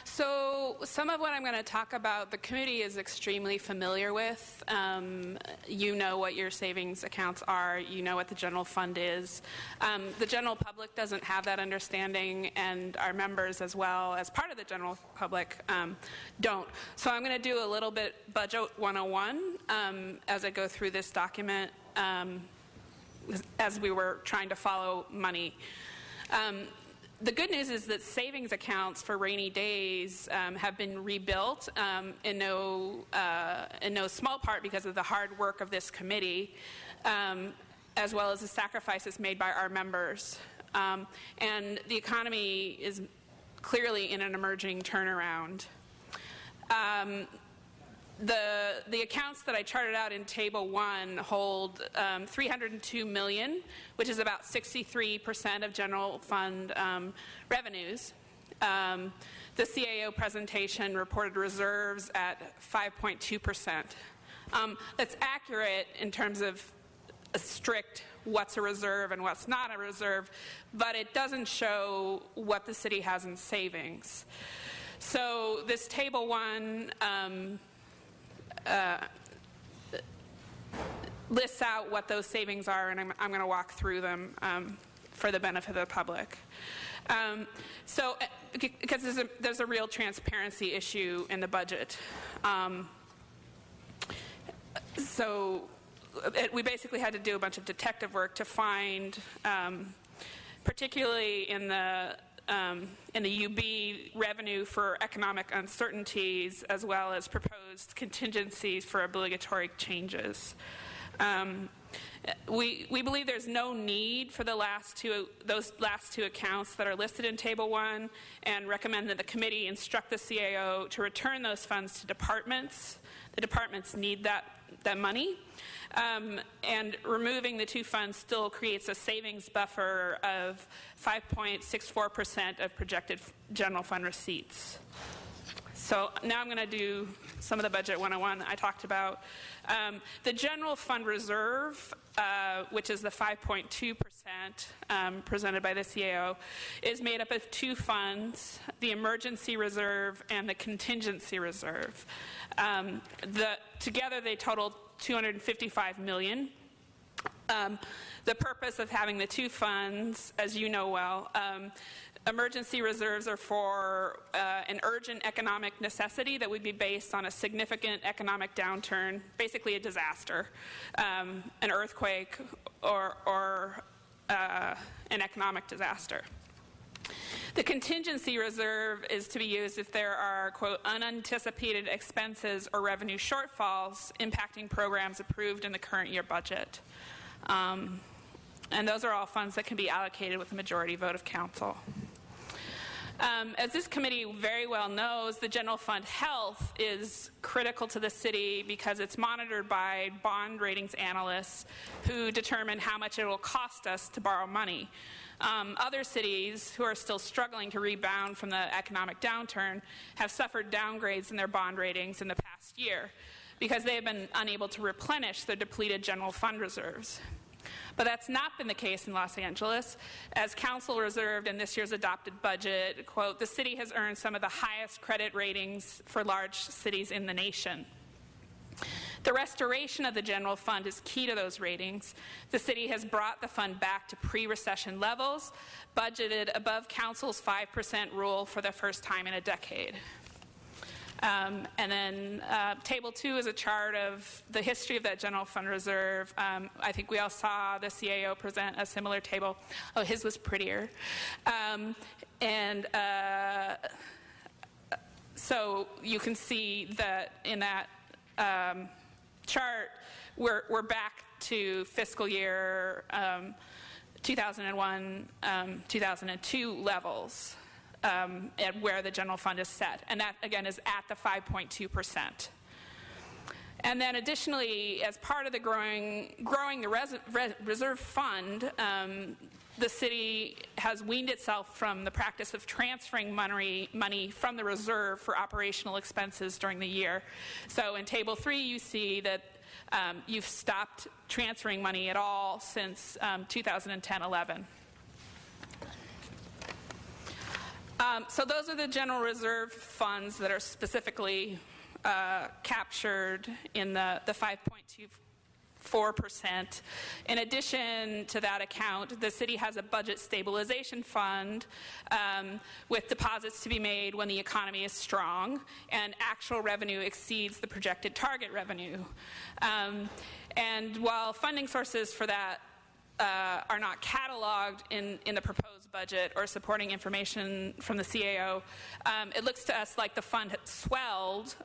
So some of what I'm going to talk about, the committee is extremely familiar with. You know what your savings accounts are. You know what the general fund is. The general public doesn't have that understanding, and our members as well as part of the general public don't. So I'm going to do a little bit Budget 101 as I go through this document as we were trying to follow money. The good news is that savings accounts for rainy days have been rebuilt in no small part because of the hard work of this committee, as well as the sacrifices made by our members. And the economy is clearly in an emerging turnaround. The accounts that I charted out in Table 1 hold $302 million, which is about 63% of general fund revenues. The CAO presentation reported reserves at 5.2%. That's accurate in terms of a strict what's a reserve and what's not a reserve, but it doesn't show what the city has in savings. So this Table 1 lists out what those savings are, and I'm going to walk through them for the benefit of the public. So, because there's a real transparency issue in the budget. We basically had to do a bunch of detective work to find, particularly in the UB revenue for economic uncertainties, as well as proposed contingencies for obligatory changes. We believe there's no need for those last two accounts that are listed in Table 1, and recommend that the committee instruct the CAO to return those funds to departments. The departments need that money. And removing the two funds still creates a savings buffer of 5.64% of projected general fund receipts. So now I'm going to do some of the Budget 101 I talked about. The general fund reserve, which is the 5.2% presented by the CAO, is made up of two funds, the emergency reserve and the contingency reserve. Together they total $255 million. The purpose of having the two funds, as you know well, emergency reserves are for an urgent economic necessity that would be based on a significant economic downturn, basically a disaster, an earthquake or an economic disaster. The contingency reserve is to be used if there are, quote, unanticipated expenses or revenue shortfalls impacting programs approved in the current year budget. And those are all funds that can be allocated with a majority vote of council. As this committee very well knows, the general fund health is critical to the city because it's monitored by bond ratings analysts who determine how much it will cost us to borrow money. Other cities who are still struggling to rebound from the economic downturn have suffered downgrades in their bond ratings in the past year because they have been unable to replenish their depleted general fund reserves. But that's not been the case in Los Angeles. As council reserved in this year's adopted budget, quote, the city has earned some of the highest credit ratings for large cities in the nation. The restoration of the general fund is key to those ratings. The city has brought the fund back to pre-recession levels, budgeted above council's 5% rule for the first time in a decade. And then Table 2 is a chart of the history of that general fund reserve. I think we all saw the CAO present a similar table. Oh, his was prettier. So you can see that in that chart, we're back to fiscal year 2001, 2002 levels at where the general fund is set. And that, again, is at the 5.2%. And then additionally, as part of the growing the reserve fund, the city has weaned itself from the practice of transferring money from the reserve for operational expenses during the year. So in Table 3, you see that you've stopped transferring money at all since 2010-11. So those are the general reserve funds that are specifically captured in the 5.24%. In addition to that account, the city has a budget stabilization fund with deposits to be made when the economy is strong and actual revenue exceeds the projected target revenue. And while funding sources for that are not cataloged in the proposed budget or supporting information from the CAO, it looks to us like the fund had swelled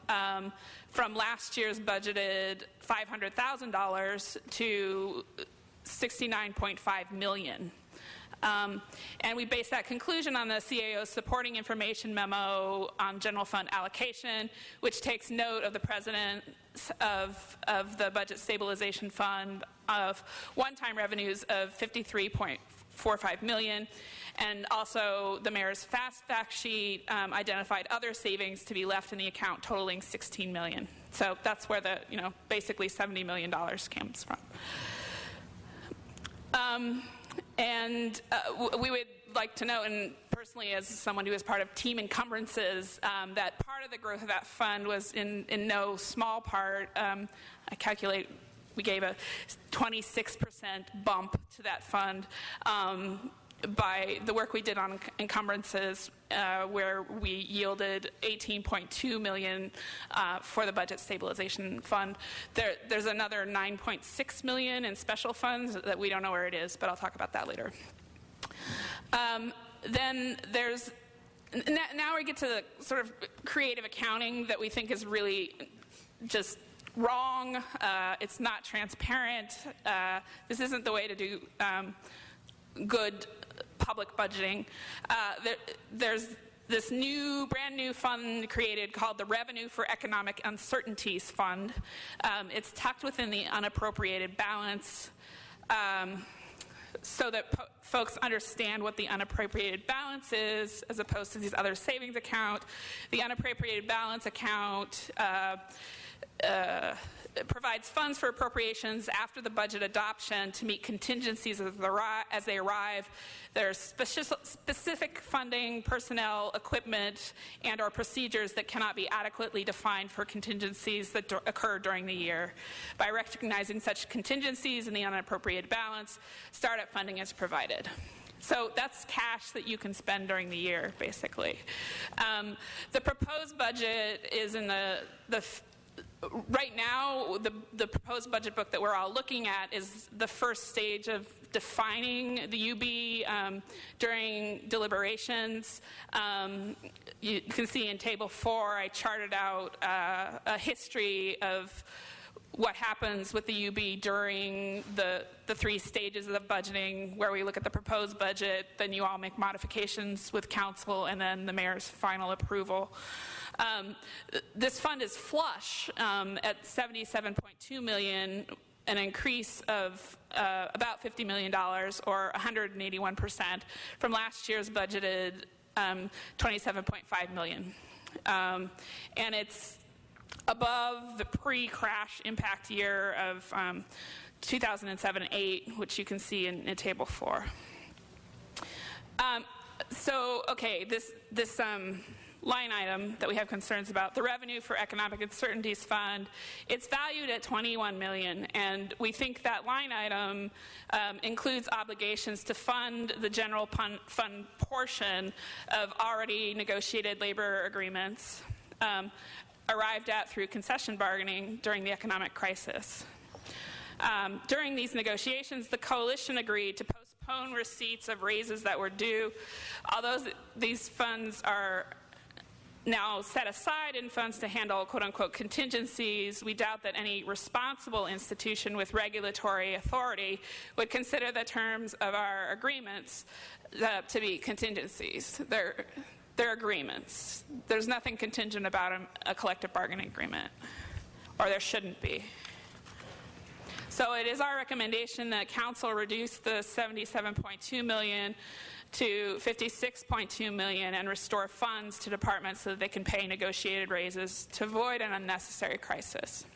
from last year's budgeted $500,000 to $69.5 million. And we base that conclusion on the CAO's supporting information memo on general fund allocation, which takes note of the president of the budget stabilization fund of one-time revenues of $53.45 million, and also the mayor's fast fact sheet identified other savings to be left in the account totaling $16 million. So that's where the basically $70 million comes from. And we would like to note, and personally as someone who is part of team encumbrances, that part of the growth of that fund was in no small part, I calculate we gave a 26% bump to that fund by the work we did on encumbrances, where we yielded $18.2 million for the budget stabilization fund. There's another $9.6 million in special funds that we don't know where it is, but I'll talk about that later. Then there's, now we get to the sort of creative accounting that we think is really just wrong. It's not transparent. This isn't the way to do good public budgeting. There's this brand new fund created called the Revenue for Economic Uncertainties Fund. It's tucked within the unappropriated balance so that folks understand what the unappropriated balance is as opposed to these other savings account. The unappropriated balance account provides funds for appropriations after the budget adoption to meet contingencies as they arrive. There's specific funding, personnel, equipment, and or procedures that cannot be adequately defined for contingencies that occur during the year. By recognizing such contingencies in the unappropriated balance, startup funding is provided. So that's cash that you can spend during the year, basically. The proposed budget is in right now, the proposed budget book that we're all looking at is the first stage of defining the UB during deliberations. You can see in Table 4, I charted out a history of what happens with the UB during the three stages of the budgeting, where we look at the proposed budget, then you all make modifications with council, and then the mayor's final approval. This fund is flush at $77.2 million, an increase of about $50 million, or 181% from last year's budgeted $27.5 million. And it's above the pre-crash impact year of 2007-8, which you can see in Table 4. So, okay, this line item that we have concerns about, the Revenue for Economic Uncertainties Fund, it's valued at $21 million, and we think that line item includes obligations to fund the general fund portion of already negotiated labor agreements arrived at through concession bargaining during the economic crisis. During these negotiations, the coalition agreed to postpone receipts of raises that were due. Although these funds are now set aside in funds to handle quote-unquote contingencies, we doubt that any responsible institution with regulatory authority would consider the terms of our agreements to be contingencies. They're agreements. There's nothing contingent about a collective bargaining agreement, or there shouldn't be. So it is our recommendation that council reduce the $77.2 million to $56.2 million and restore funds to departments so that they can pay negotiated raises to avoid an unnecessary crisis.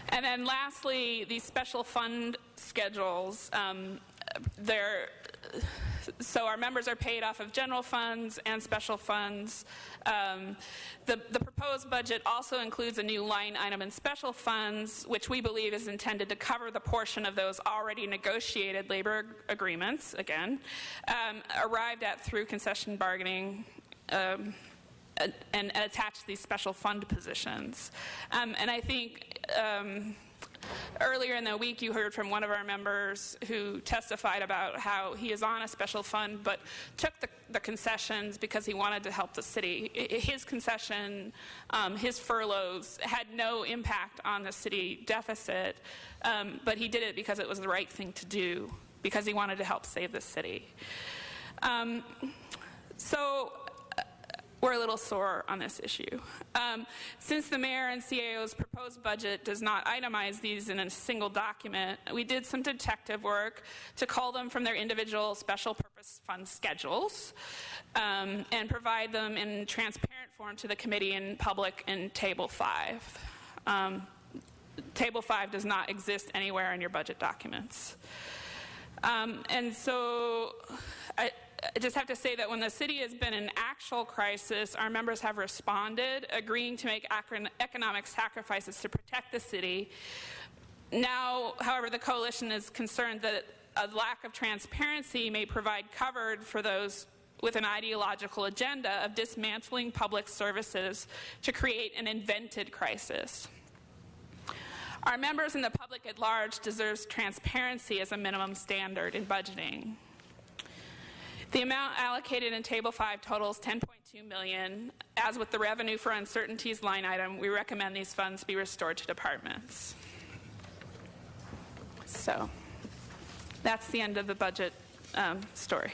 And then lastly, these special fund schedules, they're So our members are paid off of general funds and special funds. The proposed budget also includes a new line item in special funds, which we believe is intended to cover the portion of those already negotiated labor agreements, again, arrived at through concession bargaining, and attach these special fund positions. And I think earlier in the week you heard from one of our members who testified about how he is on a special fund but took the concessions because he wanted to help the city. His concession, his furloughs had no impact on the city deficit, but he did it because it was the right thing to do, because he wanted to help save the city. So we're a little sore on this issue. Since the mayor and CAO's proposed budget does not itemize these in a single document, we did some detective work to cull them from their individual special purpose fund schedules and provide them in transparent form to the committee and public in Table 5. Table 5 does not exist anywhere in your budget documents. And so I just have to say that when the city has been in actual crisis, our members have responded, agreeing to make economic sacrifices to protect the city. Now, however, the coalition is concerned that a lack of transparency may provide cover for those with an ideological agenda of dismantling public services to create an invented crisis. Our members and the public at large deserves transparency as a minimum standard in budgeting. The amount allocated in Table 5 totals $10.2 million. As with the revenue for uncertainties line item, we recommend these funds be restored to departments. So that's the end of the budget story.